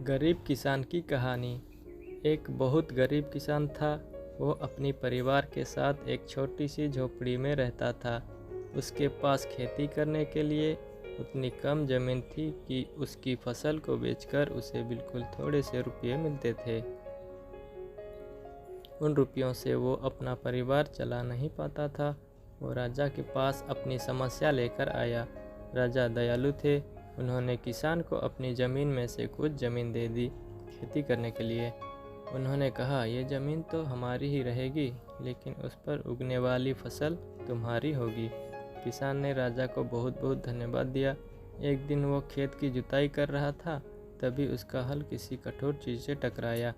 गरीब किसान की कहानी। एक बहुत गरीब किसान था। वो अपनी परिवार के साथ एक छोटी सी झोपड़ी में रहता था। उसके पास खेती करने के लिए उतनी कम ज़मीन थी कि उसकी फसल को बेचकर उसे बिल्कुल थोड़े से रुपये मिलते थे। उन रुपयों से वो अपना परिवार चला नहीं पाता था। वो राजा के पास अपनी समस्या लेकर आया। राजा दयालु थे। उन्होंने किसान को अपनी ज़मीन में से कुछ ज़मीन दे दी खेती करने के लिए। उन्होंने कहा, ये ज़मीन तो हमारी ही रहेगी, लेकिन उस पर उगने वाली फसल तुम्हारी होगी। किसान ने राजा को बहुत बहुत धन्यवाद दिया। एक दिन वो खेत की जुताई कर रहा था, तभी उसका हल किसी कठोर चीज़ से टकराया।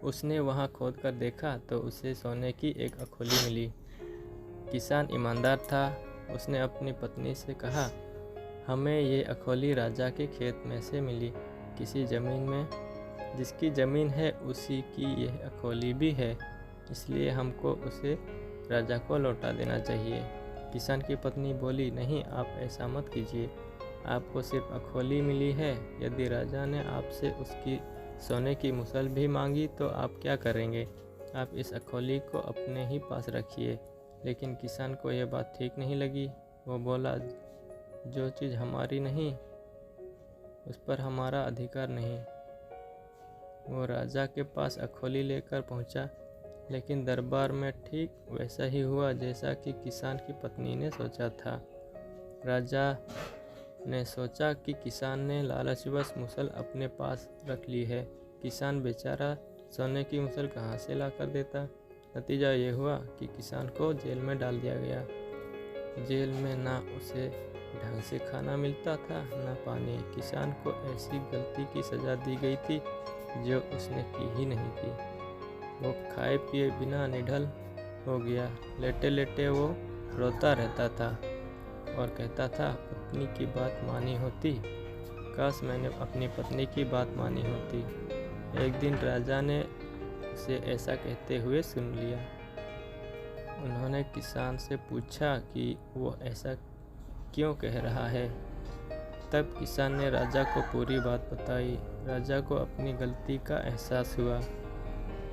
उसने वहाँ खोद कर देखा तो उसे सोने की एक अखोली मिली। किसान ईमानदार था। उसने अपनी पत्नी से कहा, हमें ये अखोली राजा के खेत में से मिली। किसी ज़मीन में जिसकी ज़मीन है उसी की यह अखोली भी है, इसलिए हमको उसे राजा को लौटा देना चाहिए। किसान की पत्नी बोली, नहीं, आप ऐसा मत कीजिए। आपको सिर्फ अखोली मिली है। यदि राजा ने आपसे उसकी सोने की मुसल भी मांगी तो आप क्या करेंगे? आप इस अखोली को अपने ही पास रखिए। लेकिन किसान को यह बात ठीक नहीं लगी। वो बोला, जो चीज़ हमारी नहीं उस पर हमारा अधिकार नहीं। वो राजा के पास अखोली लेकर पहुंचा, लेकिन दरबार में ठीक वैसा ही हुआ जैसा कि किसान की पत्नी ने सोचा था। राजा ने सोचा कि किसान ने लालचवश मुसल अपने पास रख ली है। किसान बेचारा सोने की मुसल कहाँ से ला कर देता। नतीजा ये हुआ कि किसान को जेल में डाल दिया गया। जेल में ना उसे ढंग से खाना मिलता था, ना पानी। किसान को ऐसी गलती की सज़ा दी गई थी जो उसने की ही नहीं थी। वो खाए पिए बिना निढल हो गया। लेटे लेटे वो रोता रहता था और कहता था, पत्नी की बात मानी होती, काश मैंने अपनी पत्नी की बात मानी होती। एक दिन राजा ने उसे ऐसा कहते हुए सुन लिया। उन्होंने किसान से पूछा कि वो ऐसा क्यों कह रहा है। तब किसान ने राजा को पूरी बात बताई। राजा को अपनी गलती का एहसास हुआ।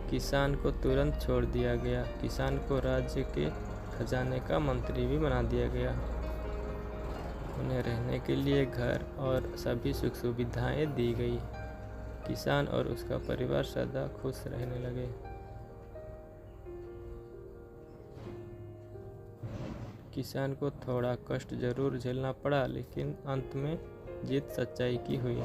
किसान को तुरंत छोड़ दिया गया। किसान को राज्य के खजाने का मंत्री भी बना दिया गया। उन्हें रहने के लिए घर और सभी सुख सुविधाएं दी गई। किसान और उसका परिवार सदा खुश रहने लगे। किसान को थोड़ा कष्ट जरूर झेलना पड़ा, लेकिन अंत में जीत सच्चाई की हुई।